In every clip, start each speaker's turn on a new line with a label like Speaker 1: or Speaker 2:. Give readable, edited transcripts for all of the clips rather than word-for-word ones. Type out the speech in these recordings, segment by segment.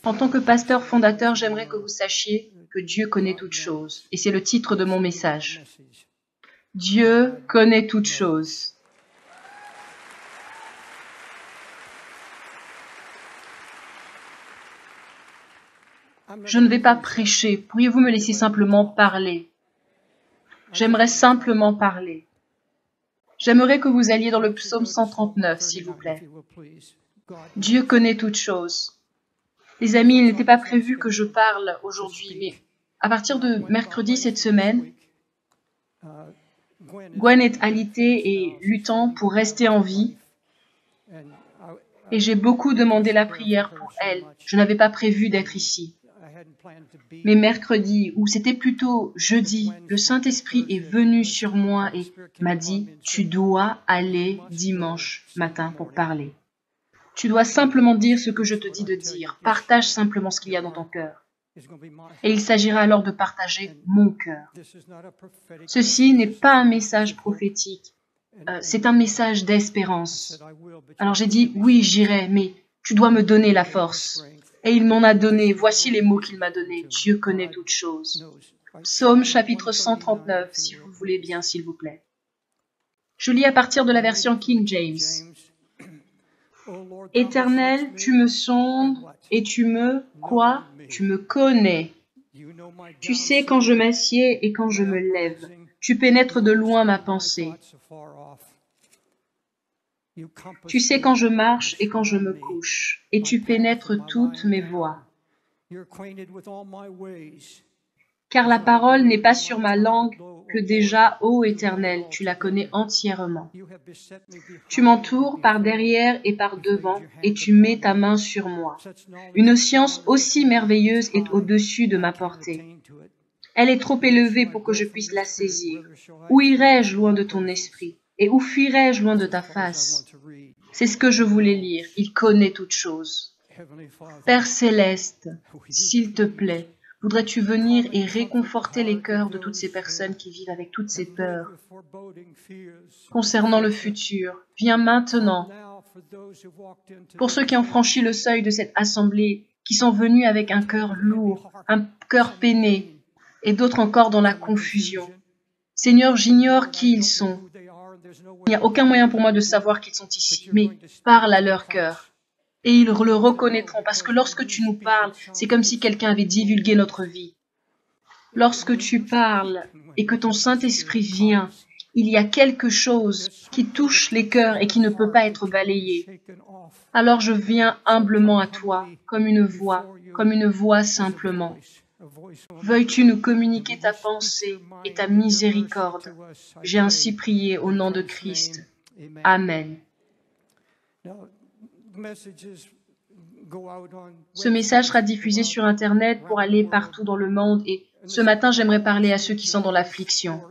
Speaker 1: En tant que pasteur fondateur, j'aimerais que vous sachiez que Dieu connaît toutes choses. Et c'est le titre de mon message. Dieu connaît toutes choses. Je ne vais pas prêcher. Pourriez-vous me laisser simplement parler? J'aimerais simplement parler. J'aimerais que vous alliez dans le psaume 139, s'il vous plaît. Dieu connaît toutes choses. Les amis, il n'était pas prévu que je parle aujourd'hui, mais à partir de mercredi cette semaine, Gwen est alitée et luttant pour rester en vie. Et j'ai beaucoup demandé la prière pour elle. Je n'avais pas prévu d'être ici. Mais mercredi, ou c'était plutôt jeudi, le Saint-Esprit est venu sur moi et m'a dit « Tu dois aller dimanche matin pour parler. Tu dois simplement dire ce que je te dis de dire. Partage simplement ce qu'il y a dans ton cœur. » Et il s'agira alors de partager mon cœur. Ceci n'est pas un message prophétique, c'est un message d'espérance. Alors j'ai dit « Oui, j'irai, mais tu dois me donner la force. » Et il m'en a donné, voici les mots qu'il m'a donnés. Dieu connaît toutes choses. Psaume chapitre 139, si vous voulez bien, s'il vous plaît. Je lis à partir de la version King James. Éternel, tu me sondes et tu me, quoi? Tu me connais. Tu sais quand je m'assieds et quand je me lève. Tu pénètres de loin ma pensée. Tu sais quand je marche et quand je me couche, et tu pénètres toutes mes voies. Car la parole n'est pas sur ma langue que déjà, ô Éternel, tu la connais entièrement. Tu m'entoures par derrière et par devant, et tu mets ta main sur moi. Une science aussi merveilleuse est au-dessus de ma portée. Elle est trop élevée pour que je puisse la saisir. Où irai-je loin de ton esprit? Et où fuirai-je loin de ta face? C'est ce que je voulais lire. Il connaît toutes choses. Père céleste, s'il te plaît, voudrais-tu venir et réconforter les cœurs de toutes ces personnes qui vivent avec toutes ces peurs concernant le futur? Viens maintenant. Pour ceux qui ont franchi le seuil de cette assemblée, qui sont venus avec un cœur lourd, un cœur peiné, et d'autres encore dans la confusion. Seigneur, j'ignore qui ils sont. Il n'y a aucun moyen pour moi de savoir qu'ils sont ici, mais parle à leur cœur. Et ils le reconnaîtront, parce que lorsque tu nous parles, c'est comme si quelqu'un avait divulgué notre vie. Lorsque tu parles et que ton Saint-Esprit vient, il y a quelque chose qui touche les cœurs et qui ne peut pas être balayé. Alors je viens humblement à toi, comme une voix simplement. Veuilles-tu nous communiquer ta pensée et ta miséricorde? J'ai ainsi prié au nom de Christ. Amen. Ce message sera diffusé sur Internet pour aller partout dans le monde et ce matin, j'aimerais parler à ceux qui sont dans l'affliction,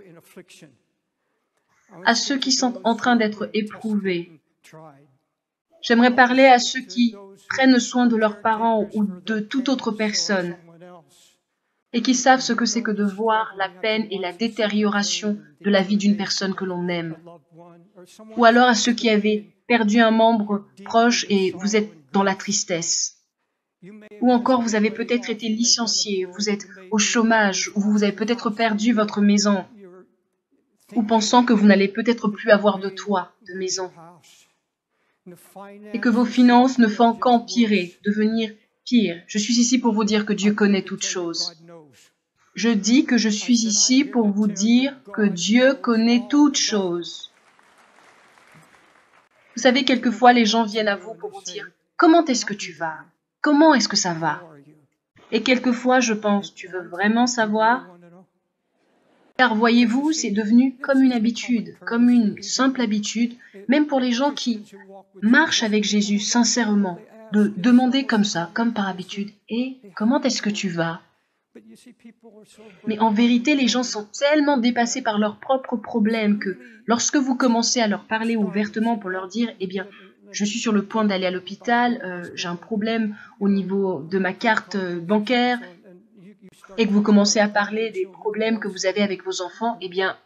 Speaker 1: à ceux qui sont en train d'être éprouvés. J'aimerais parler à ceux qui prennent soin de leurs parents ou de toute autre personne et qui savent ce que c'est que de voir la peine et la détérioration de la vie d'une personne que l'on aime. Ou alors à ceux qui avaient perdu un membre proche et vous êtes dans la tristesse. Ou encore vous avez peut-être été licencié, vous êtes au chômage, ou vous avez peut-être perdu votre maison, ou pensant que vous n'allez peut-être plus avoir de toit, de maison, et que vos finances ne font qu'empirer, devenir pire. Je suis ici pour vous dire que Dieu connaît toutes choses. Je dis que je suis ici pour vous dire que Dieu connaît toutes choses. Vous savez, quelquefois, les gens viennent à vous pour vous dire « Comment est-ce que tu vas? Comment est-ce que ça va ?» Et quelquefois, je pense « Tu veux vraiment savoir ?» Car voyez-vous, c'est devenu comme une habitude, comme une simple habitude, même pour les gens qui marchent avec Jésus sincèrement, de demander comme ça, comme par habitude « Et comment est-ce que tu vas ?» Mais en vérité, les gens sont tellement dépassés par leurs propres problèmes que lorsque vous commencez à leur parler ouvertement pour leur dire « Eh bien, je suis sur le point d'aller à l'hôpital, j'ai un problème au niveau de ma carte bancaire », et que vous commencez à parler des problèmes que vous avez avec vos enfants, eh bien,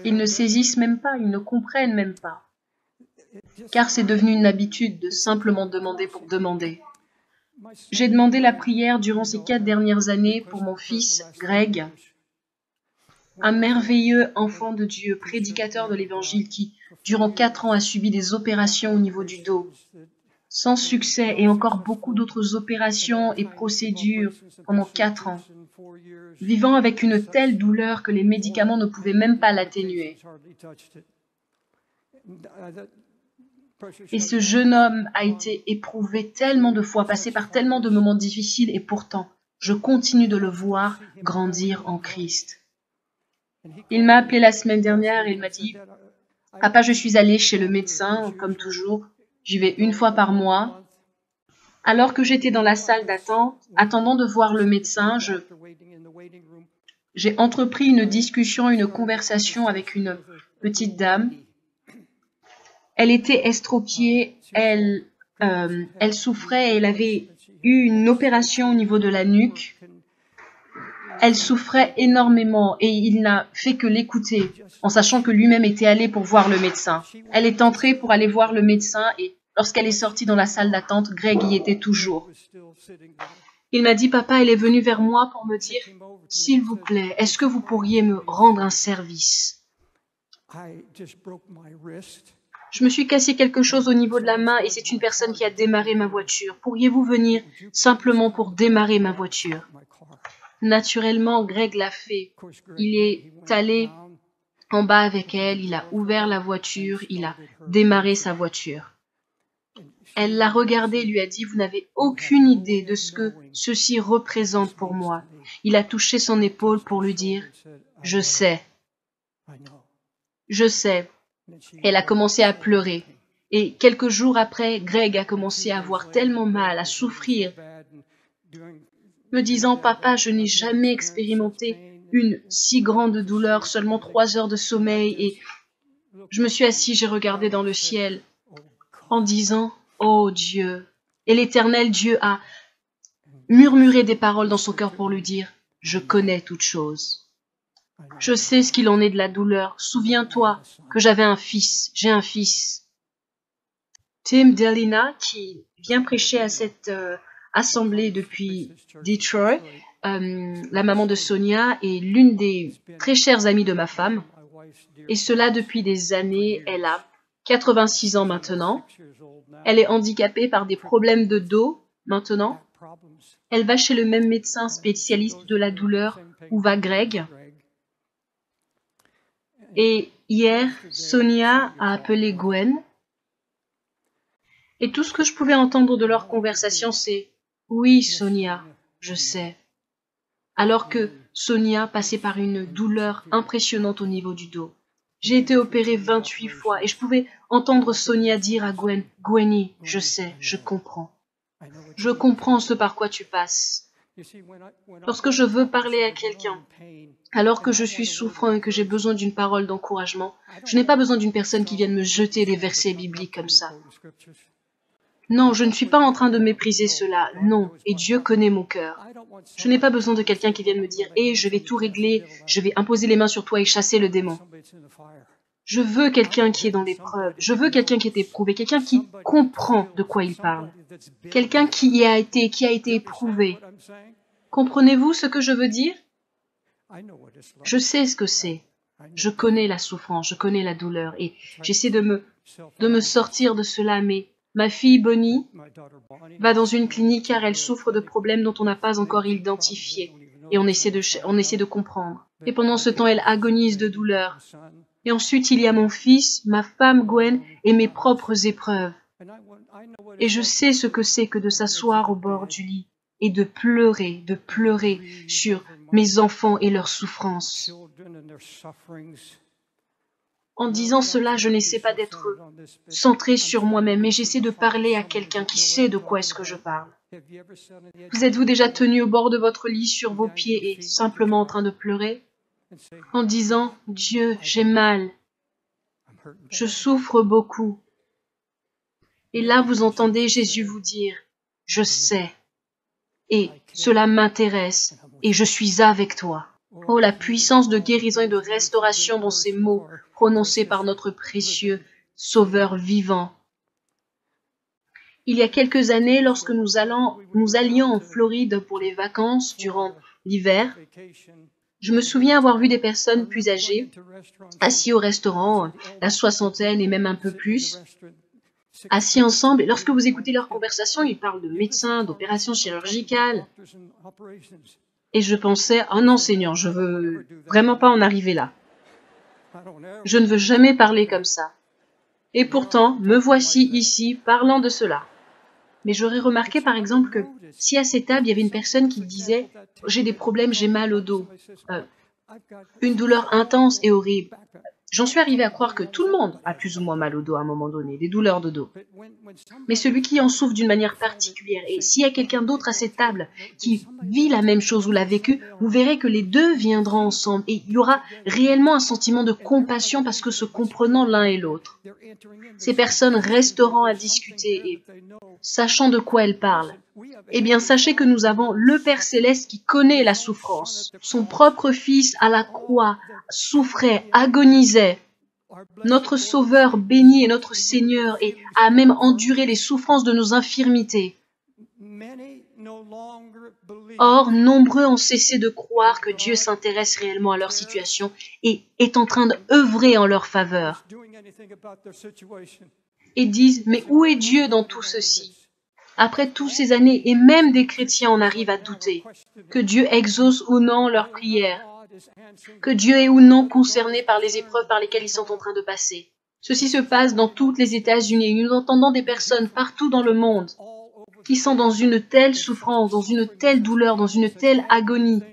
Speaker 1: ils ne saisissent même pas, ils ne comprennent même pas. car c'est devenu une habitude de simplement demander pour demander. J'ai demandé la prière durant ces 4 dernières années pour mon fils, Greg, un merveilleux enfant de Dieu, prédicateur de l'Évangile qui, durant 4 ans, a subi des opérations au niveau du dos, sans succès, et encore beaucoup d'autres opérations et procédures pendant 4 ans, vivant avec une telle douleur que les médicaments ne pouvaient même pas l'atténuer. Et ce jeune homme a été éprouvé tellement de fois, passé par tellement de moments difficiles, et pourtant, je continue de le voir grandir en Christ. Il m'a appelé la semaine dernière et il m'a dit « Papa, je suis allé chez le médecin, comme toujours. J'y vais 1 fois par mois. » Alors que j'étais dans la salle d'attente, attendant de voir le médecin, j'ai entrepris une discussion, une conversation avec une petite dame. Elle était estropiée, elle souffrait, elle avait eu une opération au niveau de la nuque. Elle souffrait énormément et il n'a fait que l'écouter, en sachant que lui-même était allé pour voir le médecin. Elle est entrée pour aller voir le médecin et lorsqu'elle est sortie dans la salle d'attente, Greg y était toujours. Il m'a dit « Papa, elle est venue vers moi pour me dire « S'il vous plaît, est-ce que vous pourriez me rendre un service ?» Je me suis cassé quelque chose au niveau de la main et c'est une personne qui a démarré ma voiture. Pourriez-vous venir simplement pour démarrer ma voiture? Naturellement, Greg l'a fait. Il est allé en bas avec elle, il a ouvert la voiture, il a démarré sa voiture. Elle l'a regardé et lui a dit « Vous n'avez aucune idée de ce que ceci représente pour moi. » Il a touché son épaule pour lui dire « Je sais. Je sais. » Elle a commencé à pleurer. Et quelques jours après, Greg a commencé à avoir tellement mal, à souffrir, me disant « Papa, je n'ai jamais expérimenté une si grande douleur, seulement 3 heures de sommeil. » Et je me suis assis, j'ai regardé dans le ciel en disant « Oh Dieu !» Et l'Éternel Dieu a murmuré des paroles dans son cœur pour lui dire « Je connais toutes choses. Je sais ce qu'il en est de la douleur. Souviens-toi que j'avais un fils, j'ai un fils. » Tim Delina, qui vient prêcher à cette assemblée depuis Detroit, la maman de Sonia est l'une des très chères amies de ma femme. Et cela depuis des années. Elle a 86 ans maintenant. Elle est handicapée par des problèmes de dos maintenant. Elle va chez le même médecin spécialiste de la douleur où va Greg. Et hier, Sonia a appelé Gwen. Et tout ce que je pouvais entendre de leur conversation, c'est « Oui, Sonia, je sais. » Alors que Sonia passait par une douleur impressionnante au niveau du dos. J'ai été opérée 28 fois et je pouvais entendre Sonia dire à Gwen « Gwenny, je sais, je comprends. Je comprends ce par quoi tu passes. » Lorsque je veux parler à quelqu'un, alors que je suis souffrant et que j'ai besoin d'une parole d'encouragement, je n'ai pas besoin d'une personne qui vienne me jeter des versets bibliques comme ça. Non, je ne suis pas en train de mépriser cela, non, et Dieu connaît mon cœur. Je n'ai pas besoin de quelqu'un qui vienne me dire « Hé, je vais tout régler, je vais imposer les mains sur toi et chasser le démon. » Je veux quelqu'un qui est dans l'épreuve, je veux quelqu'un qui est éprouvé, quelqu'un qui comprend de quoi il parle, quelqu'un qui a été éprouvé. Comprenez-vous ce que je veux dire? Je sais ce que c'est. Je connais la souffrance, je connais la douleur et j'essaie de me sortir de cela, mais ma fille Bonnie va dans une clinique car elle souffre de problèmes dont on n'a pas encore identifié et on essaie de comprendre. Et pendant ce temps, elle agonise de douleur. Et ensuite, il y a mon fils, ma femme Gwen et mes propres épreuves. Et je sais ce que c'est que de s'asseoir au bord du lit et de pleurer sur mes enfants et leurs souffrances. En disant cela, je n'essaie pas d'être centré sur moi-même, mais j'essaie de parler à quelqu'un qui sait de quoi est-ce que je parle. Vous êtes-vous déjà tenu au bord de votre lit sur vos pieds et simplement en train de pleurer? En disant « Dieu, j'ai mal, je souffre beaucoup. » Et là, vous entendez Jésus vous dire « Je sais, et cela m'intéresse, et je suis avec toi. » Oh, la puissance de guérison et de restauration dans ces mots prononcés par notre précieux Sauveur vivant. Il y a quelques années, lorsque nous allions en Floride pour les vacances durant l'hiver, je me souviens avoir vu des personnes plus âgées, assis au restaurant, la soixantaine et même un peu plus, assis ensemble. Et lorsque vous écoutez leur conversation, ils parlent de médecins, d'opérations chirurgicales. Et je pensais, oh non Seigneur, je veux vraiment pas en arriver là. Je ne veux jamais parler comme ça. Et pourtant, me voici ici parlant de cela. Mais j'aurais remarqué par exemple que si à cette table, il y avait une personne qui disait « J'ai des problèmes, j'ai mal au dos, une douleur intense et horrible », j'en suis arrivée à croire que tout le monde a plus ou moins mal au dos à un moment donné, des douleurs de dos. Mais celui qui en souffre d'une manière particulière, et s'il y a quelqu'un d'autre à cette table qui vit la même chose ou l'a vécu, vous verrez que les deux viendront ensemble et il y aura réellement un sentiment de compassion parce que se comprenant l'un et l'autre. Ces personnes resteront à discuter et sachant de quoi elles parlent. Eh bien, sachez que nous avons le Père Céleste qui connaît la souffrance. Son propre Fils à la croix souffrait, agonisait. Notre Sauveur béni est notre Seigneur et a même enduré les souffrances de nos infirmités. Or, nombreux ont cessé de croire que Dieu s'intéresse réellement à leur situation et est en train d'œuvrer en leur faveur. Et disent, mais où est Dieu dans tout ceci? Après toutes ces années, et même des chrétiens en arrivent à douter, que Dieu exauce ou non leurs prières, que Dieu est ou non concerné par les épreuves par lesquelles ils sont en train de passer. Ceci se passe dans toutes les États-Unis. Nous entendons des personnes partout dans le monde qui sont dans une telle souffrance, dans une telle douleur, dans une telle agonie.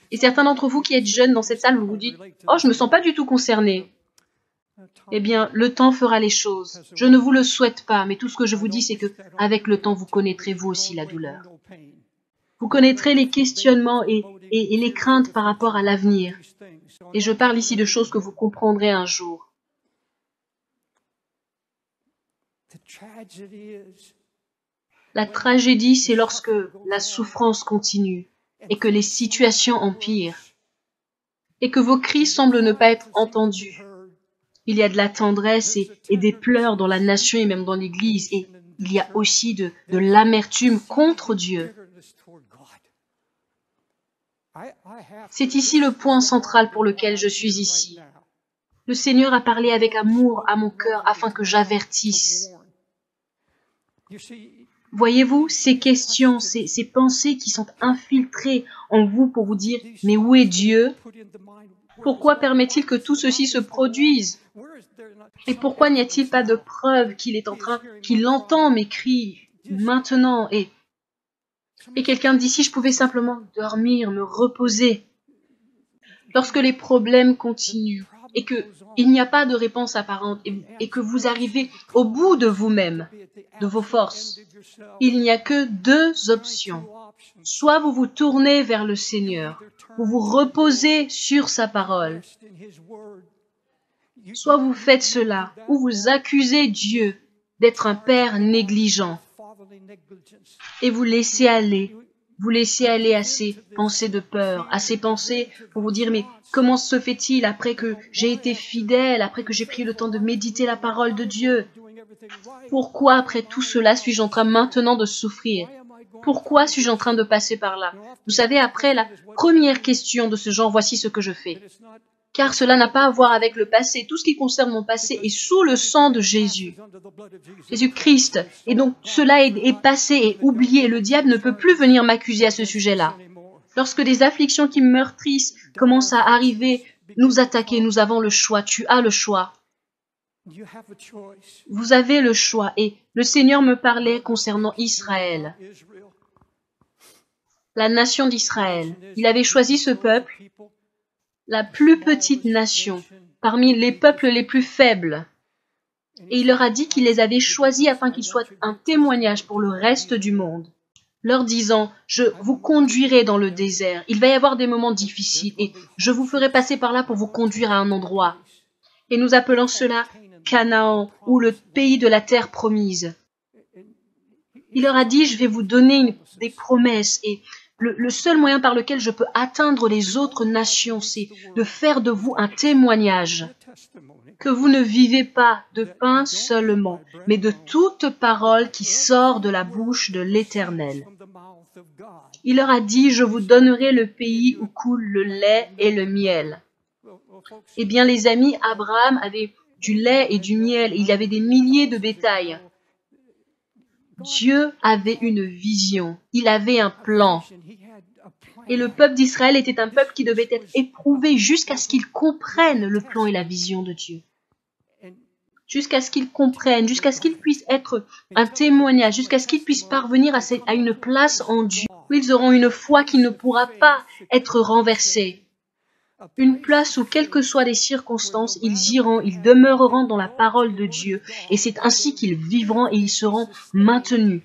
Speaker 1: Et certains d'entre vous qui êtes jeunes dans cette salle, vous vous dites « Oh, je ne me sens pas du tout concerné ». Eh bien, le temps fera les choses. Je ne vous le souhaite pas, mais tout ce que je vous dis, c'est que avec le temps, vous connaîtrez vous aussi la douleur. Vous connaîtrez les questionnements et les craintes par rapport à l'avenir. Et je parle ici de choses que vous comprendrez un jour. La tragédie, c'est lorsque la souffrance continue et que les situations empirent et que vos cris semblent ne pas être entendus. Il y a de la tendresse et des pleurs dans la nation et même dans l'Église. Et il y a aussi de l'amertume contre Dieu. C'est ici le point central pour lequel je suis ici. Le Seigneur a parlé avec amour à mon cœur afin que j'avertisse. Voyez-vous, ces questions, ces pensées qui sont infiltrées en vous pour vous dire « Mais où est Dieu ? Pourquoi permet-il que tout ceci se produise ? Et pourquoi n'y a-t-il pas de preuve qu'il entend mes cris maintenant ?» Et quelqu'un dit, si je pouvais simplement dormir, me reposer. Lorsque les problèmes continuent et qu'il n'y a pas de réponse apparente et que vous arrivez au bout de vous-même, de vos forces, il n'y a que deux options. Soit vous vous tournez vers le Seigneur, vous vous reposez sur sa parole. Soit vous faites cela, ou vous accusez Dieu d'être un père négligent. Et vous laissez aller à ces pensées de peur, à ces pensées pour vous dire, mais comment se fait-il après que j'ai été fidèle, après que j'ai pris le temps de méditer la parole de Dieu? Pourquoi après tout cela suis-je en train maintenant de souffrir? Pourquoi suis-je en train de passer par là? Vous savez, après la première question de ce genre, voici ce que je fais. Car cela n'a pas à voir avec le passé. Tout ce qui concerne mon passé est sous le sang de Jésus. Jésus-Christ. Et donc, cela est passé et oublié. Le diable ne peut plus venir m'accuser à ce sujet-là. Lorsque des afflictions qui me meurtrissent commencent à arriver, nous attaquer, nous avons le choix. Tu as le choix. Vous avez le choix. Et le Seigneur me parlait concernant Israël. La nation d'Israël. Il avait choisi ce peuple, la plus petite nation, parmi les peuples les plus faibles. Et il leur a dit qu'il les avait choisis afin qu'ils soient un témoignage pour le reste du monde, leur disant, je vous conduirai dans le désert, il va y avoir des moments difficiles et je vous ferai passer par là pour vous conduire à un endroit. Et nous appelons cela Canaan ou le pays de la terre promise. Il leur a dit, je vais vous donner des promesses et le seul moyen par lequel je peux atteindre les autres nations, c'est de faire de vous un témoignage. que vous ne vivez pas de pain seulement, mais de toute parole qui sort de la bouche de l'Éternel. Il leur a dit, je vous donnerai le pays où coule le lait et le miel. Eh bien, les amis, Abraham avait du lait et du miel, il y avait des milliers de bétail. Dieu avait une vision, il avait un plan. Et le peuple d'Israël était un peuple qui devait être éprouvé jusqu'à ce qu'il comprenne le plan et la vision de Dieu. Jusqu'à ce qu'il comprenne, jusqu'à ce qu'il puisse être un témoignage, jusqu'à ce qu'il puisse parvenir à une place en Dieu, où ils auront une foi qui ne pourra pas être renversée. Une place où, quelles que soient les circonstances, ils iront, ils demeureront dans la parole de Dieu. Et c'est ainsi qu'ils vivront et ils seront maintenus.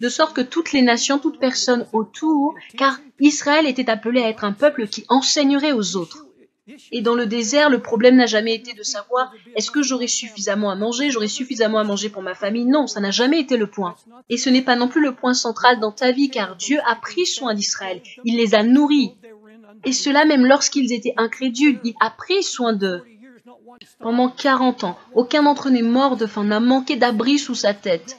Speaker 1: De sorte que toutes les nations, toute personne autour, car Israël était appelé à être un peuple qui enseignerait aux autres. Et dans le désert, le problème n'a jamais été de savoir est-ce que j'aurai suffisamment à manger, j'aurai suffisamment à manger pour ma famille. Non, ça n'a jamais été le point. Et ce n'est pas non plus le point central dans ta vie, car Dieu a pris soin d'Israël. Il les a nourris. Et cela même lorsqu'ils étaient incrédules, il a pris soin d'eux. Pendant 40 ans, aucun d'entre eux n'est mort de faim, n'a manqué d'abri sous sa tête.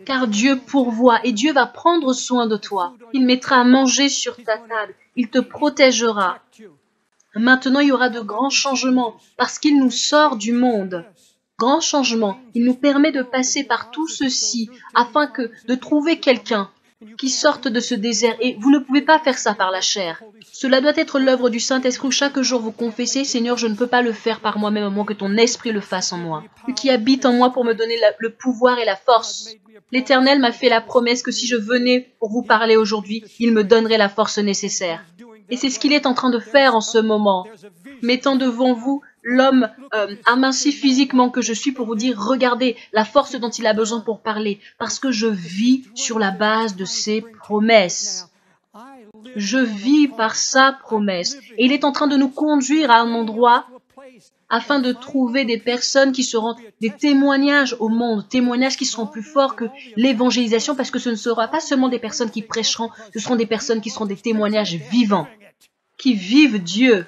Speaker 1: Car Dieu pourvoit et Dieu va prendre soin de toi. Il mettra à manger sur ta table, il te protégera. Maintenant, il y aura de grands changements parce qu'il nous sort du monde. Grand changement, il nous permet de passer par tout ceci afin de trouver quelqu'un qui sorte de ce désert. Et vous ne pouvez pas faire ça par la chair. Cela doit être l'œuvre du Saint-Esprit où chaque jour vous confessez, Seigneur, je ne peux pas le faire par moi-même à moins que ton Esprit le fasse en moi. Lui qui habite en moi pour me donner le pouvoir et la force. L'Éternel m'a fait la promesse que si je venais pour vous parler aujourd'hui, il me donnerait la force nécessaire. Et c'est ce qu'il est en train de faire en ce moment, mettant devant vous l'homme aminci physiquement que je suis pour vous dire, regardez la force dont il a besoin pour parler, parce que je vis sur la base de ses promesses. Je vis par sa promesse. Et il est en train de nous conduire à un endroit afin de trouver des personnes qui seront des témoignages au monde, témoignages qui seront plus forts que l'évangélisation, parce que ce ne sera pas seulement des personnes qui prêcheront, ce seront des personnes qui seront des témoignages vivants, qui vivent Dieu.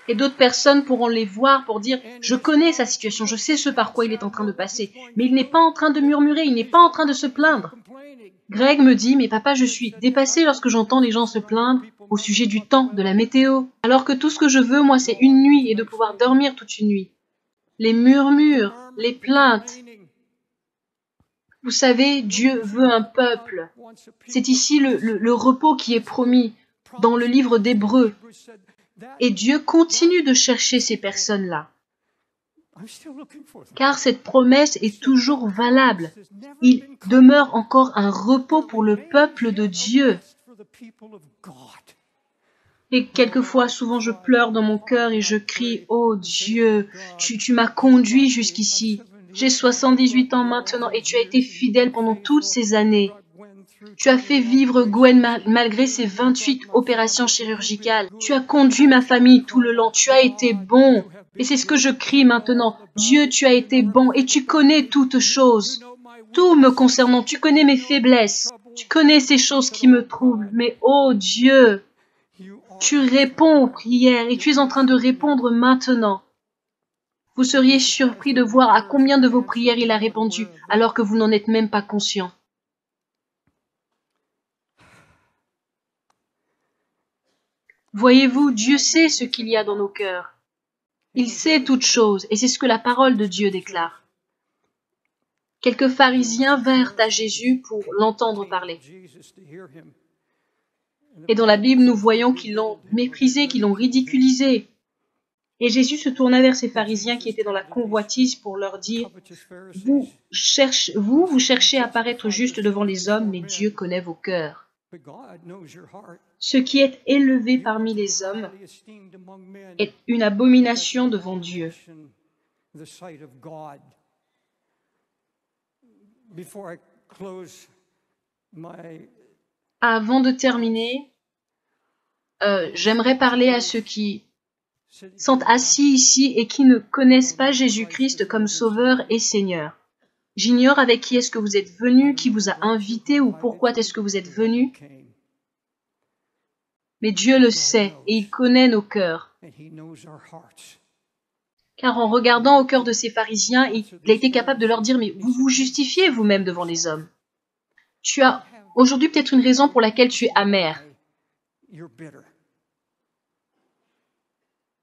Speaker 1: Et d'autres personnes pourront les voir pour dire « Je connais sa situation, je sais ce par quoi il est en train de passer. » Mais il n'est pas en train de murmurer, il n'est pas en train de se plaindre. Greg me dit « Mais papa, je suis dépassé lorsque j'entends les gens se plaindre au sujet du temps, de la météo. Alors que tout ce que je veux, moi, c'est une nuit et de pouvoir dormir toute une nuit. Les murmures, les plaintes. Vous savez, Dieu veut un peuple. C'est ici le repos qui est promis dans le livre d'Hébreux. Et Dieu continue de chercher ces personnes-là. Car cette promesse est toujours valable. Il demeure encore un repos pour le peuple de Dieu. Et quelquefois, souvent, je pleure dans mon cœur et je crie « Oh Dieu, tu m'as conduit jusqu'ici. J'ai 78 ans maintenant et tu as été fidèle pendant toutes ces années. Tu as fait vivre Gwen malgré ses 28 opérations chirurgicales. Tu as conduit ma famille tout le long. Tu as été bon. » Et c'est ce que je crie maintenant. Dieu, tu as été bon et tu connais toutes choses. Tout me concernant, tu connais mes faiblesses. Tu connais ces choses qui me troublent. Mais oh Dieu, tu réponds aux prières et tu es en train de répondre maintenant. Vous seriez surpris de voir à combien de vos prières il a répondu alors que vous n'en êtes même pas conscient. Voyez-vous, Dieu sait ce qu'il y a dans nos cœurs. Il sait toutes choses, et c'est ce que la parole de Dieu déclare. Quelques pharisiens vinrent à Jésus pour l'entendre parler. Et dans la Bible, nous voyons qu'ils l'ont méprisé, qu'ils l'ont ridiculisé. Et Jésus se tourna vers ces pharisiens qui étaient dans la convoitise pour leur dire « Vous cherchez à paraître juste devant les hommes, mais Dieu connaît vos cœurs. Ce qui est élevé parmi les hommes est une abomination devant Dieu. » Avant de terminer, j'aimerais parler à ceux qui sont assis ici et qui ne connaissent pas Jésus-Christ comme Sauveur et Seigneur. J'ignore avec qui est-ce que vous êtes venu, qui vous a invité ou pourquoi est-ce que vous êtes venu. Mais Dieu le sait et il connaît nos cœurs. Car en regardant au cœur de ces pharisiens, il a été capable de leur dire « Mais vous vous justifiez vous-même devant les hommes. Tu as aujourd'hui peut-être une raison pour laquelle tu es amer.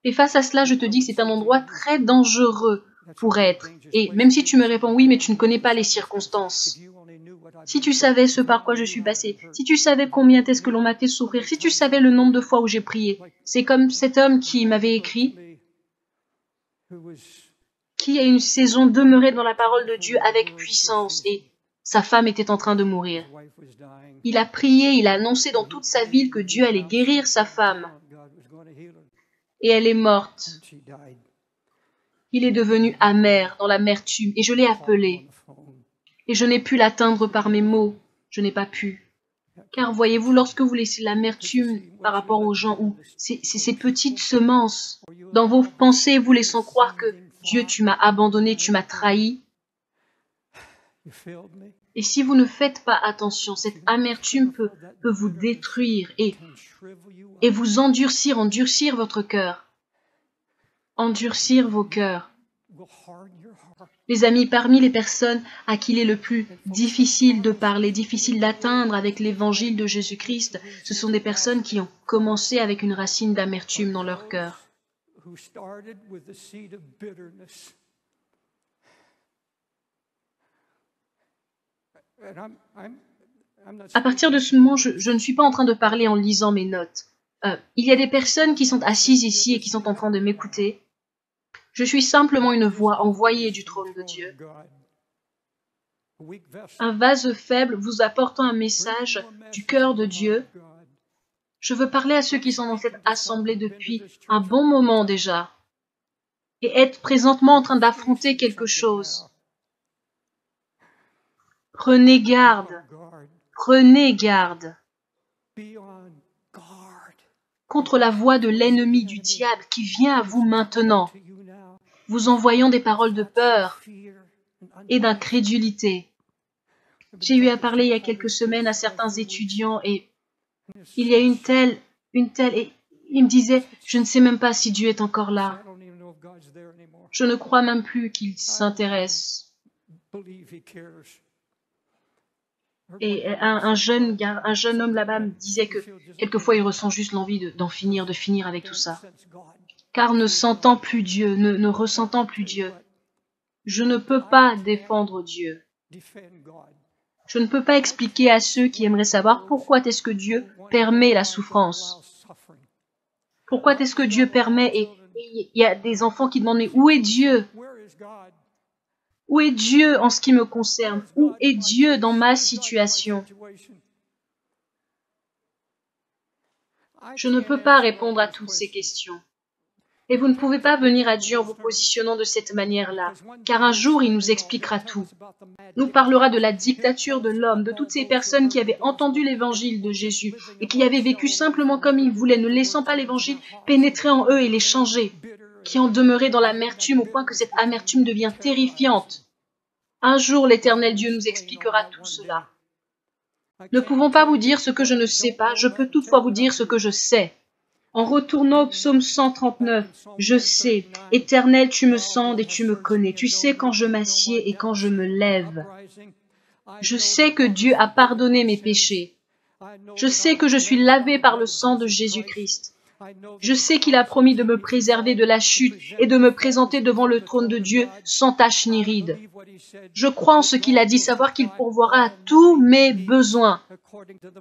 Speaker 1: Et face à cela, je te dis que c'est un endroit très dangereux pour être. Et même si tu me réponds oui, mais tu ne connais pas les circonstances. Si tu savais ce par quoi je suis passé, si tu savais combien est-ce que l'on m'a fait souffrir, si tu savais le nombre de fois où j'ai prié. C'est comme cet homme qui m'avait écrit, qui à une saison demeurait dans la parole de Dieu avec puissance et sa femme était en train de mourir. Il a prié, il a annoncé dans toute sa ville que Dieu allait guérir sa femme. Et elle est morte. Il est devenu amer, dans l'amertume, et je l'ai appelé. Et je n'ai pu l'atteindre par mes mots. Je n'ai pas pu. Car voyez-vous, lorsque vous laissez l'amertume par rapport aux gens, ou ces petites semences, dans vos pensées, vous laissant croire que Dieu, tu m'as abandonné, tu m'as trahi. Et si vous ne faites pas attention, cette amertume peut vous détruire et vous endurcir votre cœur. Endurcir vos cœurs. Les amis, parmi les personnes à qui il est le plus difficile de parler, difficile d'atteindre avec l'évangile de Jésus-Christ, ce sont des personnes qui ont commencé avec une racine d'amertume dans leur cœur. À partir de ce moment, je ne suis pas en train de parler en lisant mes notes. Il y a des personnes qui sont assises ici et qui sont en train de m'écouter. Je suis simplement une voix envoyée du trône de Dieu. Un vase faible vous apportant un message du cœur de Dieu. Je veux parler à ceux qui sont dans cette assemblée depuis un bon moment déjà et être présentement en train d'affronter quelque chose. Prenez garde contre la voix de l'ennemi du diable qui vient à vous maintenant, vous envoyant des paroles de peur et d'incrédulité. J'ai eu à parler il y a quelques semaines à certains étudiants et il y a une telle, et ils me disaient, je ne sais même pas si Dieu est encore là. Je ne crois même plus qu'il s'intéresse. Et un jeune homme là-bas me disait que quelquefois il ressent juste l'envie de finir avec tout ça. Car ne sentant plus Dieu, ne ressentant plus Dieu, je ne peux pas défendre Dieu. Je ne peux pas expliquer à ceux qui aimeraient savoir pourquoi est-ce que Dieu permet la souffrance. Pourquoi est-ce que Dieu permet, et il y a des enfants qui demandent, mais où est Dieu? Où est Dieu en ce qui me concerne? Où est Dieu dans ma situation? Je ne peux pas répondre à toutes ces questions. Et vous ne pouvez pas venir à Dieu en vous positionnant de cette manière-là, car un jour, il nous expliquera tout. Nous parlera de la dictature de l'homme, de toutes ces personnes qui avaient entendu l'évangile de Jésus et qui avaient vécu simplement comme ils voulaient, ne laissant pas l'évangile pénétrer en eux et les changer, qui ont demeuré dans l'amertume au point que cette amertume devient terrifiante. Un jour, l'Éternel Dieu nous expliquera tout cela. Ne pouvons pas vous dire ce que je ne sais pas, je peux toutefois vous dire ce que je sais. En retournant au psaume 139, je sais, Éternel, tu me sondes et tu me connais. Tu sais quand je m'assieds et quand je me lève. Je sais que Dieu a pardonné mes péchés. Je sais que je suis lavé par le sang de Jésus-Christ. Je sais qu'il a promis de me préserver de la chute et de me présenter devant le trône de Dieu sans tache ni ride. Je crois en ce qu'il a dit, savoir qu'il pourvoira à tous mes besoins,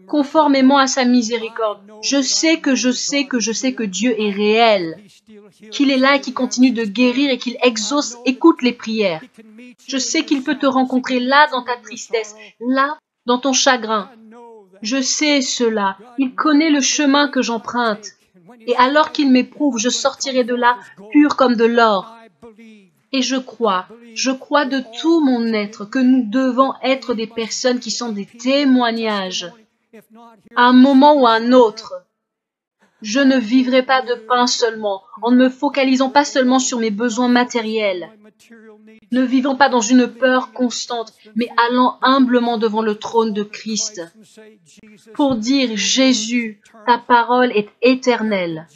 Speaker 1: conformément à sa miséricorde. Je sais que Dieu est réel, qu'il est là et qu'il continue de guérir et qu'il écoute les prières. Je sais qu'il peut te rencontrer là dans ta tristesse, là dans ton chagrin. Je sais cela. Il connaît le chemin que j'emprunte. Et alors qu'il m'éprouve, je sortirai de là pur comme de l'or. Et je crois de tout mon être que nous devons être des personnes qui sont des témoignages, à un moment ou à un autre, Je ne vivrai pas de pain seulement, en ne me focalisant pas seulement sur mes besoins matériels, ne vivant pas dans une peur constante, mais allant humblement devant le trône de Christ pour dire « Jésus, ta parole est éternelle.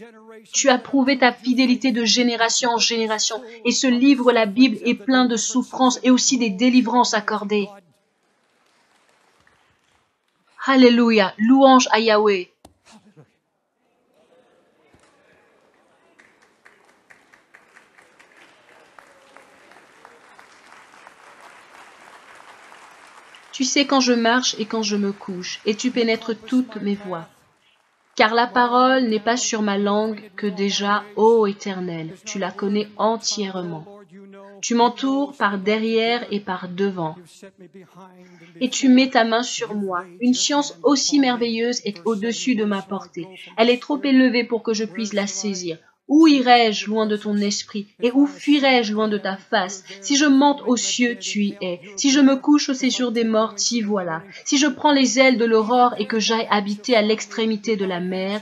Speaker 1: Tu as prouvé ta fidélité de génération en génération, et ce livre, la Bible, est plein de souffrances et aussi des délivrances accordées. » Alléluia, louange à Yahweh. Tu sais quand je marche et quand je me couche, et tu pénètres toutes mes voies. Car la parole n'est pas sur ma langue que déjà, ô Éternel, tu la connais entièrement. Tu m'entoures par derrière et par devant. Et tu mets ta main sur moi. Une science aussi merveilleuse est au-dessus de ma portée. Elle est trop élevée pour que je puisse la saisir. Où irai-je loin de ton esprit, et où fuirai-je loin de ta face? Si je monte aux cieux, tu y es. Si je me couche au séjour des morts, t'y voilà. Si je prends les ailes de l'aurore et que j'aille habiter à l'extrémité de la mer,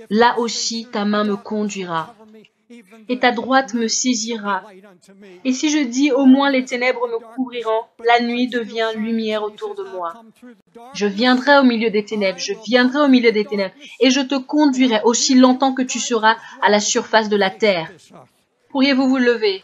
Speaker 1: là aussi ta main me conduira, et ta droite me saisira. Et si je dis au moins les ténèbres me couvriront, la nuit devient lumière autour de moi. Je viendrai au milieu des ténèbres, je viendrai au milieu des ténèbres, et je te conduirai aussi longtemps que tu seras à la surface de la terre. Pourriez-vous vous lever?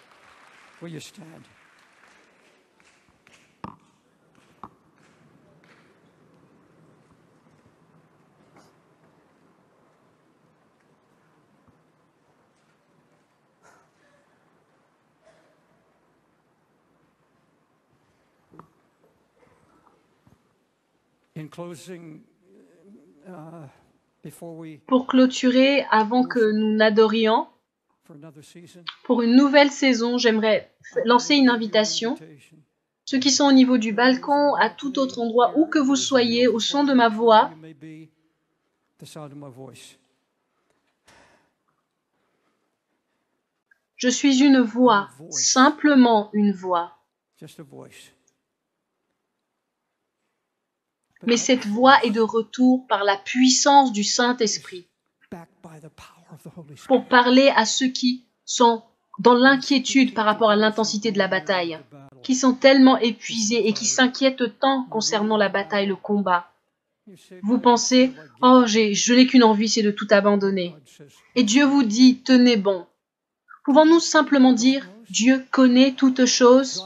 Speaker 1: Pour clôturer, avant que nous n'adorions, pour une nouvelle saison, j'aimerais lancer une invitation. Ceux qui sont au niveau du balcon, à tout autre endroit, où que vous soyez, au son de ma voix, je suis une voix, simplement une voix. Mais cette voix est de retour par la puissance du Saint-Esprit pour parler à ceux qui sont dans l'inquiétude par rapport à l'intensité de la bataille, qui sont tellement épuisés et qui s'inquiètent tant concernant la bataille, le combat. Vous pensez, « Oh, je n'ai qu'une envie, c'est de tout abandonner. » Et Dieu vous dit, « Tenez bon. » Pouvons-nous simplement dire, « Dieu connaît toutes choses.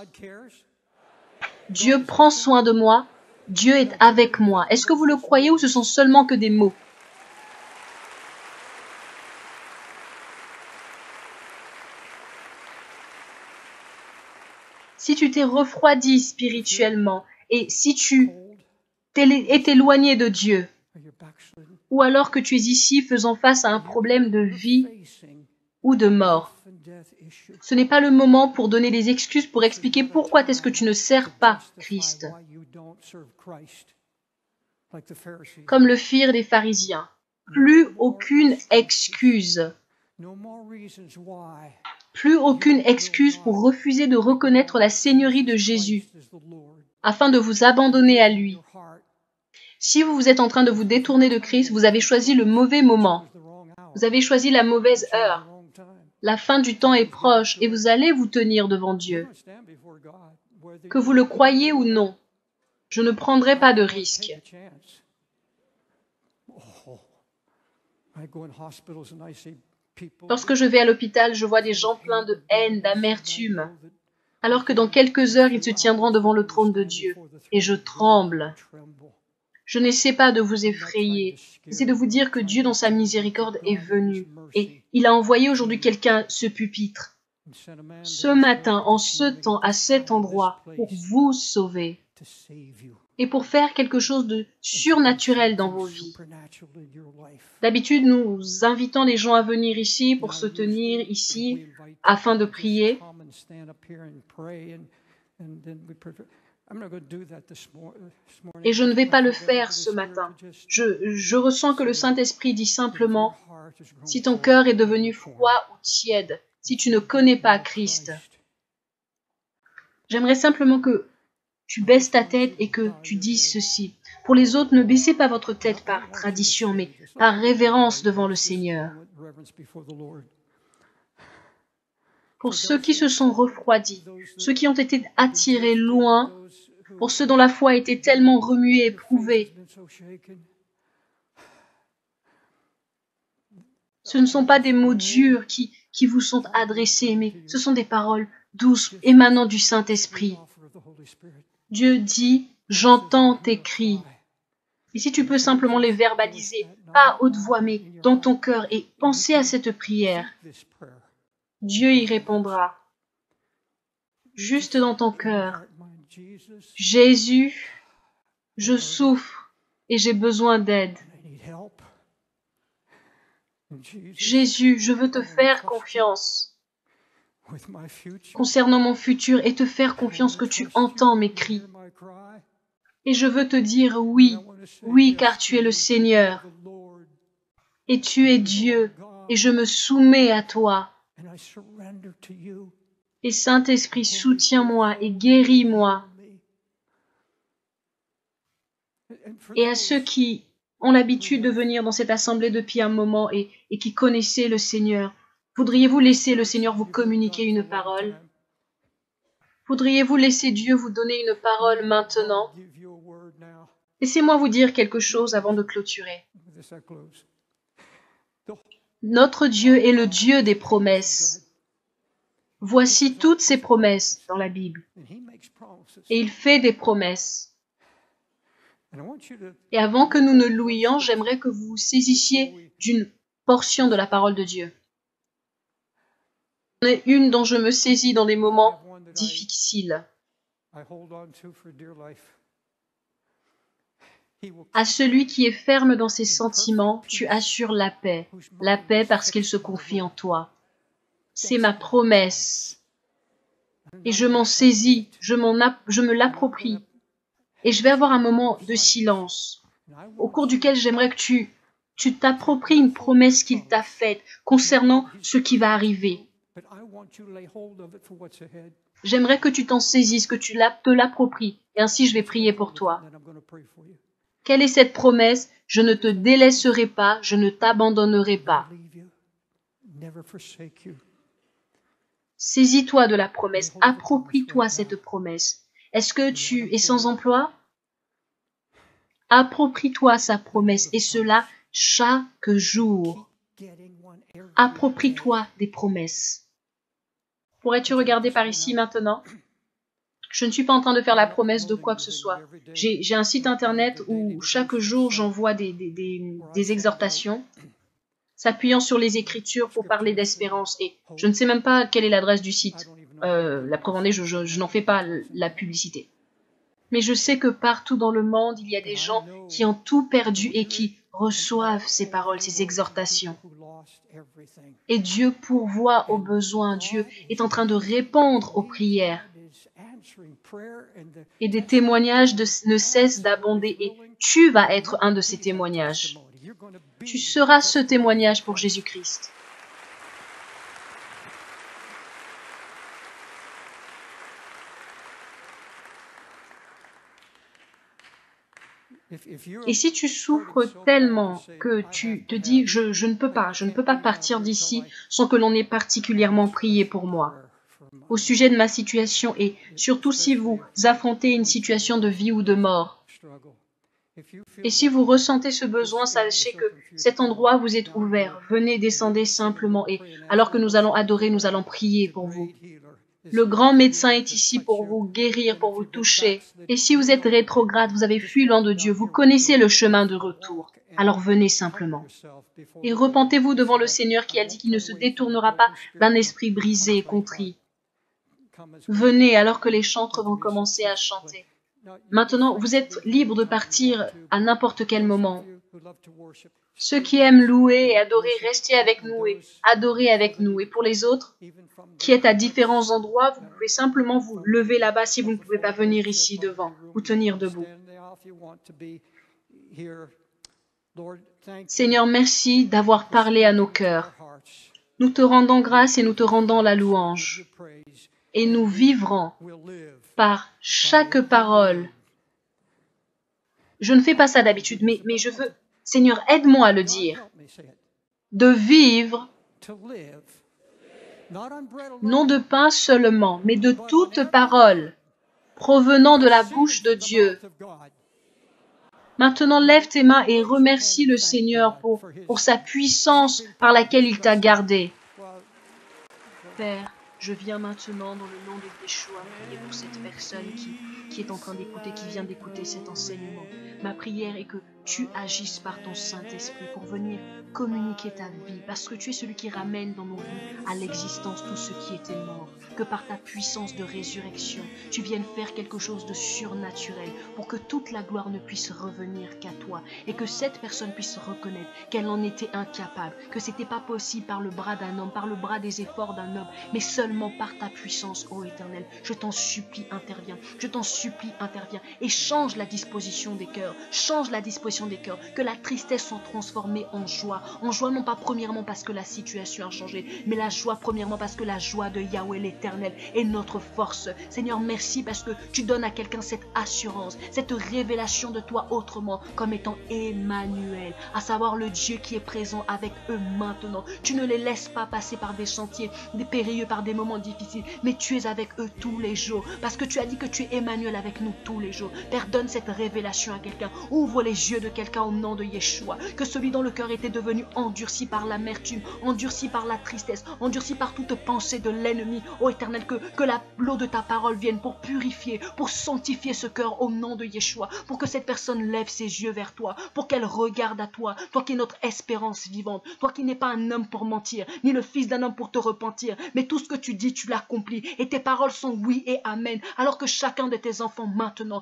Speaker 1: Dieu prend soin de moi. Dieu est avec moi. » Est-ce que vous le croyez ou ce sont seulement que des mots? Si tu t'es refroidi spirituellement et si tu es éloigné de Dieu, ou alors que tu es ici faisant face à un problème de vie ou de mort, ce n'est pas le moment pour donner des excuses pour expliquer pourquoi est-ce que tu ne sers pas Christ, comme le firent les pharisiens. Plus aucune excuse. Plus aucune excuse pour refuser de reconnaître la seigneurie de Jésus, afin de vous abandonner à lui. Si vous êtes en train de vous détourner de Christ, vous avez choisi le mauvais moment. Vous avez choisi la mauvaise heure. La fin du temps est proche et vous allez vous tenir devant Dieu. Que vous le croyez ou non, je ne prendrai pas de risque. Lorsque je vais à l'hôpital, je vois des gens pleins de haine, d'amertume, alors que dans quelques heures, ils se tiendront devant le trône de Dieu. Et je tremble. Je n'essaie pas de vous effrayer. J'essaie de vous dire que Dieu, dans sa miséricorde, est venu. Et il a envoyé aujourd'hui quelqu'un, ce pupitre, ce matin, en ce temps, à cet endroit, pour vous sauver. Et pour faire quelque chose de surnaturel dans vos vies. D'habitude, nous invitons les gens à venir ici pour se tenir ici afin de prier. Et je ne vais pas le faire ce matin. Je ressens que le Saint-Esprit dit simplement, si ton cœur est devenu froid ou tiède, si tu ne connais pas Christ, j'aimerais simplement que tu baisses ta tête et que tu dises ceci. Pour les autres, ne baissez pas votre tête par tradition, mais par révérence devant le Seigneur. Pour ceux qui se sont refroidis, ceux qui ont été attirés loin, pour ceux dont la foi a été tellement remuée et éprouvée, ce ne sont pas des mots durs qui vous sont adressés, mais ce sont des paroles douces émanant du Saint-Esprit. Dieu dit, j'entends tes cris. Et si tu peux simplement les verbaliser, pas à haute voix, mais dans ton cœur, et penser à cette prière, Dieu y répondra. Juste dans ton cœur. Jésus, je souffre et j'ai besoin d'aide. Jésus, je veux te faire confiance concernant mon futur et te faire confiance que tu entends mes cris. Et je veux te dire oui, oui, car tu es le Seigneur. Et tu es Dieu, et je me soumets à toi. Et Saint-Esprit, soutiens-moi et guéris-moi. Et à ceux qui ont l'habitude de venir dans cette assemblée depuis un moment et qui connaissaient le Seigneur, voudriez-vous laisser le Seigneur vous communiquer une parole? Voudriez-vous laisser Dieu vous donner une parole maintenant? Laissez-moi vous dire quelque chose avant de clôturer. Notre Dieu est le Dieu des promesses. Voici toutes ses promesses dans la Bible. Et il fait des promesses. Et avant que nous ne louions, j'aimerais que vous vous saisissiez d'une portion de la parole de Dieu. Il y en a une dont je me saisis dans des moments difficiles. À celui qui est ferme dans ses sentiments, tu assures la paix parce qu'il se confie en toi. C'est ma promesse. Et je m'en saisis, je me l'approprie. Et je vais avoir un moment de silence, au cours duquel j'aimerais que tu t'appropries une promesse qu'il t'a faite concernant ce qui va arriver. J'aimerais que tu t'en saisisses, que tu te l'appropries, et ainsi je vais prier pour toi. Quelle est cette promesse? Je ne te délaisserai pas, je ne t'abandonnerai pas. Saisis-toi de la promesse, approprie-toi cette promesse. Est-ce que tu es sans emploi? Approprie-toi sa promesse, et cela chaque jour. Approprie-toi des promesses. Pourrais-tu regarder par ici maintenant? Je ne suis pas en train de faire la promesse de quoi que ce soit. J'ai un site internet où chaque jour j'envoie des exhortations, s'appuyant sur les Écritures pour parler d'espérance. Et je ne sais même pas quelle est l'adresse du site. La preuve en est, je n'en fais pas la publicité. Mais je sais que partout dans le monde, il y a des gens qui ont tout perdu et qui reçoivent ces paroles, ces exhortations. Et Dieu pourvoit aux besoins. Dieu est en train de répondre aux prières. Et des témoignages ne cessent d'abonder. Et tu vas être un de ces témoignages. Tu seras ce témoignage pour Jésus-Christ. Et si tu souffres tellement que tu te dis « je ne peux pas partir d'ici sans que l'on ait particulièrement prié pour moi » au sujet de ma situation et surtout si vous affrontez une situation de vie ou de mort. Et si vous ressentez ce besoin, sachez que cet endroit vous est ouvert. Venez, descendez simplement et alors que nous allons adorer, nous allons prier pour vous. Le grand médecin est ici pour vous guérir, pour vous toucher. Et si vous êtes rétrograde, vous avez fui loin de Dieu, vous connaissez le chemin de retour. Alors venez simplement. Et repentez-vous devant le Seigneur qui a dit qu'il ne se détournera pas d'un esprit brisé et contrit. Venez alors que les chantres vont commencer à chanter. Maintenant, vous êtes libre de partir à n'importe quel moment. Ceux qui aiment louer et adorer, restez avec nous et adorez avec nous. Et pour les autres qui êtes à différents endroits, vous pouvez simplement vous lever là-bas si vous ne pouvez pas venir ici devant ou tenir debout. Seigneur, merci d'avoir parlé à nos cœurs. Nous te rendons grâce et nous te rendons la louange. Et nous vivrons par chaque parole Je ne fais pas ça d'habitude, mais je veux... Seigneur, aide-moi à le dire. De vivre, non de pain seulement, mais de toute parole provenant de la bouche de Dieu. Maintenant, lève tes mains et remercie le Seigneur pour sa puissance par laquelle il t'a gardé. Père, je viens maintenant dans le nom de Yeshua prier pour cette personne qui est en train d'écouter, qui vient d'écouter cet enseignement. Ma prière est que tu agisses par ton Saint-Esprit pour venir communiquer ta vie, parce que tu es celui qui ramène dans nos vies à l'existence tout ce qui était mort. Que par ta puissance de résurrection, tu viennes faire quelque chose de surnaturel pour que toute la gloire ne puisse revenir qu'à toi et que cette personne puisse reconnaître qu'elle en était incapable, que c'était pas possible par le bras d'un homme, par le bras des efforts d'un homme, mais seulement par ta puissance, ô Éternel. Je t'en supplie, interviens. Je t'en supplie, interviens et change la disposition des cœurs. Change la disposition des cœurs. Que la tristesse soit transformée en joie. En joie non pas premièrement parce que la situation a changé, mais la joie premièrement parce que la joie de Yahweh l'Éternel est notre force. Seigneur, merci parce que tu donnes à quelqu'un cette assurance, cette révélation de toi autrement comme étant Emmanuel, à savoir le Dieu qui est présent avec eux maintenant. Tu ne les laisses pas passer par des chantiers, des périlleux, par des moments difficiles, mais tu es avec eux tous les jours parce que tu as dit que tu es Emmanuel avec nous tous les jours. Père, donne cette révélation à quelqu'un. Ouvre les yeux de quelqu'un au nom de Yeshua. Que celui dont le cœur était devenu endurci par l'amertume, endurci par la tristesse, endurci par toute pensée de l'ennemi, ô Éternel, que l'eau de ta parole vienne pour purifier, pour sanctifier ce cœur au nom de Yeshua, pour que cette personne lève ses yeux vers toi, pour qu'elle regarde à toi, toi qui es notre espérance vivante, toi qui n'es pas un homme pour mentir, ni le fils d'un homme pour te repentir, mais tout ce que tu dis, tu l'accomplis, et tes paroles sont oui et amen, alors que chacun de tes enfants maintenant,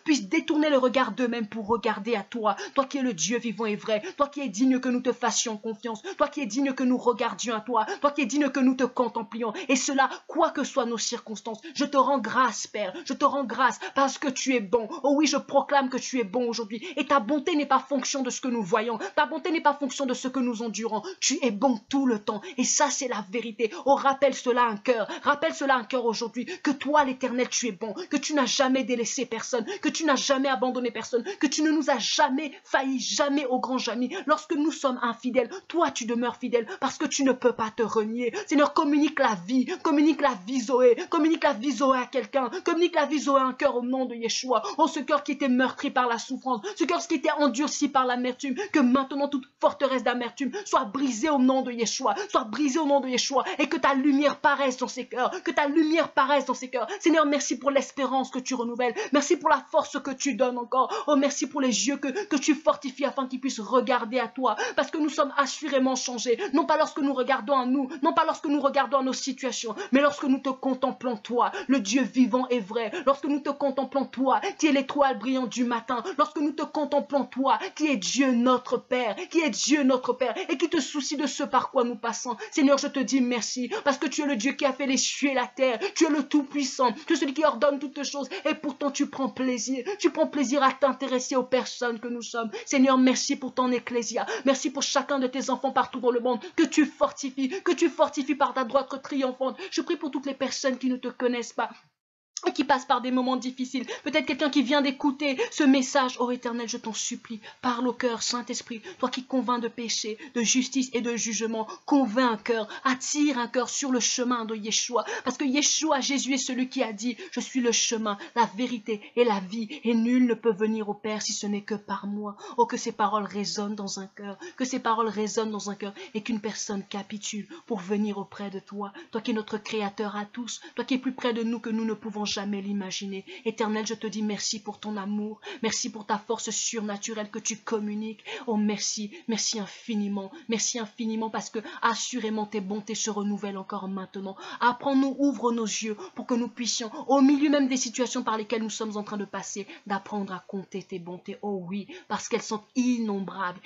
Speaker 1: puisse détourner le regard d'eux-mêmes pour regarder à toi, toi qui es le Dieu vivant et vrai, toi qui es digne que nous te fassions confiance, toi qui es digne que nous regardions à toi, toi qui es digne que nous te contemplions, et cela, quoi que soient nos circonstances. Je te rends grâce, Père, je te rends grâce parce que tu es bon. Oh oui, je proclame que tu es bon aujourd'hui, et ta bonté n'est pas fonction de ce que nous voyons, ta bonté n'est pas fonction de ce que nous endurons, tu es bon tout le temps, et ça c'est la vérité. Oh, rappelle cela à un cœur aujourd'hui, que toi l'Éternel tu es bon, que tu n'as jamais délaissé personne, que tu n'as jamais abandonné personne, que tu ne nous as jamais failli, jamais au grand jamais. Lorsque nous sommes infidèles, toi tu demeures fidèle parce que tu ne peux pas te renier. Seigneur, communique la vie Zoé, communique la vie Zoé à quelqu'un, communique la vie Zoé à un cœur au nom de Yeshua. Oh, ce cœur qui était meurtri par la souffrance, ce cœur qui était endurci par l'amertume, que maintenant toute forteresse d'amertume soit brisée au nom de Yeshua, et que ta lumière paraisse dans ces cœurs, Seigneur, merci pour l'espérance que tu renouvelles, merci pour la force que tu donnes encore. Oh, merci pour les yeux que tu fortifies afin qu'ils puissent regarder à toi, parce que nous sommes assurément changés, non pas lorsque nous regardons à nous, non pas lorsque nous regardons à nos situations, mais lorsque nous te contemplons toi, le Dieu vivant et vrai, lorsque nous te contemplons toi, qui est l'étoile brillante du matin, lorsque nous te contemplons toi, qui est Dieu notre Père, et qui te soucie de ce par quoi nous passons. Seigneur, je te dis merci, parce que tu es le Dieu qui a fait les cieux et la terre, tu es le Tout-Puissant, tu es celui qui ordonne toutes choses, et pourtant tu prends plaisir à t'intéresser aux personnes que nous sommes. Seigneur, merci pour ton ecclésia, merci pour chacun de tes enfants partout dans le monde, que tu fortifies par ta droite triomphante. Je prie pour toutes les personnes qui ne te connaissent pas et qui passe par des moments difficiles, peut-être quelqu'un qui vient d'écouter ce message. Oh Éternel, je t'en supplie, parle au cœur, Saint-Esprit, toi qui convaincs de péché, de justice et de jugement, convainc un cœur, attire un cœur sur le chemin de Yeshua, parce que Yeshua, Jésus est celui qui a dit, je suis le chemin, la vérité et la vie, et nul ne peut venir au Père si ce n'est que par moi. Oh, que ces paroles résonnent dans un cœur, et qu'une personne capitule pour venir auprès de toi, toi qui es notre Créateur à tous, toi qui es plus près de nous que nous ne pouvons jamais l'imaginer. Éternel, je te dis merci pour ton amour, merci pour ta force surnaturelle que tu communiques. Oh merci infiniment, parce que assurément tes bontés se renouvellent encore maintenant. Apprends-nous, ouvre nos yeux pour que nous puissions, au milieu même des situations par lesquelles nous sommes en train de passer, d'apprendre à compter tes bontés. Oh oui, parce qu'elles sont innombrables,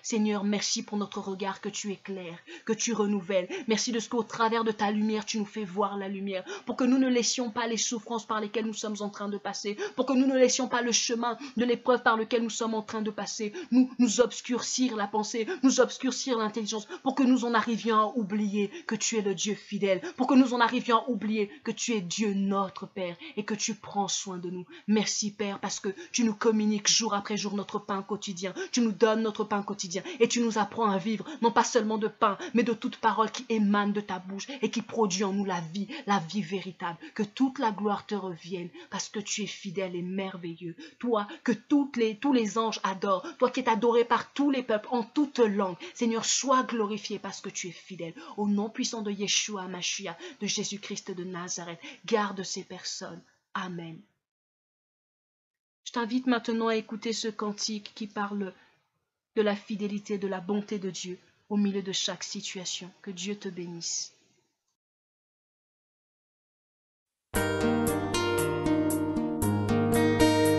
Speaker 1: Seigneur, merci pour notre regard que tu éclaires, que tu renouvelles. Merci de ce qu'au travers de ta lumière, tu nous fais voir la lumière, pour que nous ne laissions pas les souffrances par lesquelles nous sommes en train de passer, pour que nous ne laissions pas le chemin de l'épreuve par lequel nous sommes en train de passer, nous obscurcir la pensée, nous obscurcir l'intelligence, pour que nous en arrivions à oublier que tu es le Dieu fidèle, pour que nous en arrivions à oublier que tu es Dieu notre Père et que tu prends soin de nous. Merci Père, parce que tu nous communiques jour après jour notre pain quotidien, tu nous donnes notre pain quotidien et tu nous apprends à vivre, non pas seulement de pain, mais de toute parole qui émane de ta bouche et qui produit en nous la vie véritable. Que toute la gloire te revienne, parce que tu es fidèle et merveilleux. Toi, que tous les anges adorent, toi qui es adoré par tous les peuples, en toutes langues. Seigneur, sois glorifié parce que tu es fidèle. Au nom puissant de Yeshua Mashiach, de Jésus-Christ de Nazareth, garde ces personnes. Amen. Je t'invite maintenant à écouter ce cantique qui parle de la fidélité, de la bonté de Dieu au milieu de chaque situation. Que Dieu te bénisse.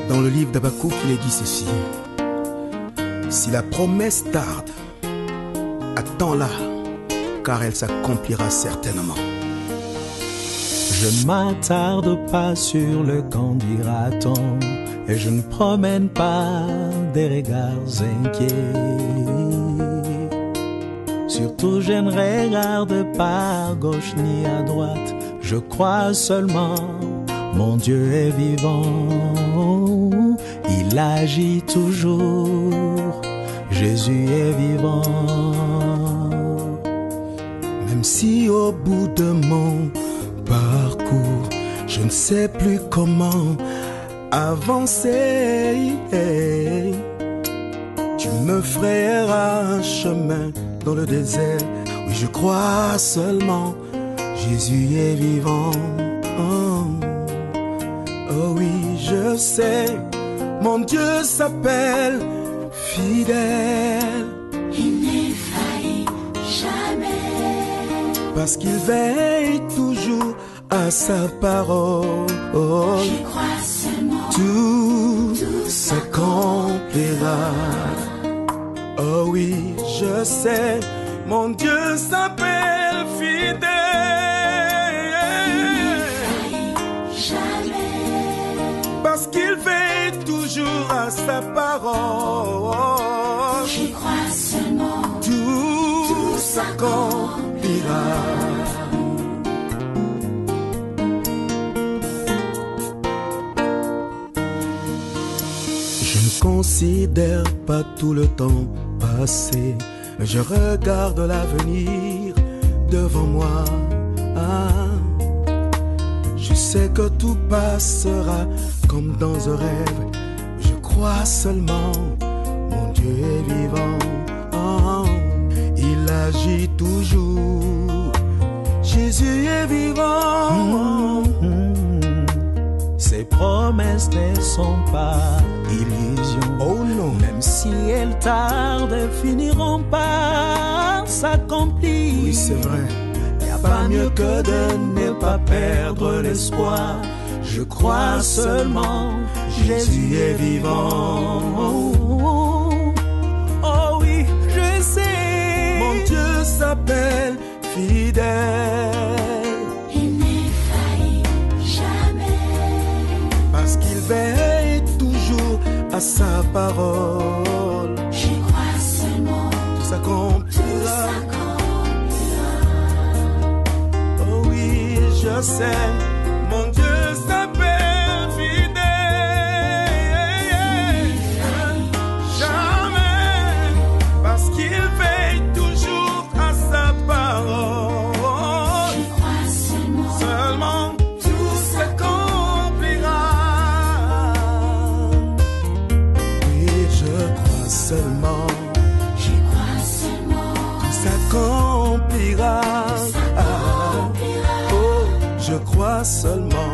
Speaker 2: Dans le livre d'Habakkuk, il est dit ceci: si la promesse tarde, attends-la, car elle s'accomplira certainement.
Speaker 3: Je m'attarde pas sur le quand dira-t-on, et je ne promène pas des regards inquiets. Surtout je ne regarde pas à gauche ni à droite, je crois seulement mon Dieu est vivant, il agit toujours, Jésus est vivant.
Speaker 2: Même si au bout de mon parcours, je ne sais plus comment avancer, tu me frayeras un chemin dans le désert. Oui, je crois seulement, Jésus est vivant. Oh oui, je sais, mon Dieu s'appelle fidèle.
Speaker 4: Il n'est failli jamais,
Speaker 2: parce qu'il veille toujours à sa parole.
Speaker 4: je crois seulement,
Speaker 2: Tout s'accomplira. Oh oui, je sais, mon Dieu s'appelle fidèle. Parce qu'il veille toujours à sa parole.
Speaker 4: je crois seulement,
Speaker 2: Tout s'accomplira. Je ne considère pas tout le temps passé, mais je regarde l'avenir devant moi. Je sais que tout passera comme dans un rêve. Je crois seulement, mon Dieu est vivant. Il agit toujours, Jésus est vivant.
Speaker 3: Ses promesses ne sont pas illusions.
Speaker 2: Oh non,
Speaker 3: Même si elles tardent, elles finiront par s'accomplir.
Speaker 2: oui c'est vrai.
Speaker 3: Pas mieux que de ne pas perdre l'espoir. Je crois seulement, Jésus est vivant. Oh oui, je sais,
Speaker 2: Mon Dieu s'appelle fidèle.
Speaker 4: il n'est failli jamais,
Speaker 2: Parce qu'il veille toujours à sa parole.
Speaker 4: je crois seulement,
Speaker 2: Tout
Speaker 4: tout
Speaker 2: s'accomplira.
Speaker 4: s'accomplira.
Speaker 2: Oh oui, je sais, mon Dieu s'appelle fidèle. Jamais, parce qu'il veille toujours à sa parole.
Speaker 4: Je crois seulement,
Speaker 2: Seulement tout s'accomplira. Oui, je crois seulement
Speaker 4: je crois seulement,
Speaker 2: tout s'accomplira. Oh, je crois seulement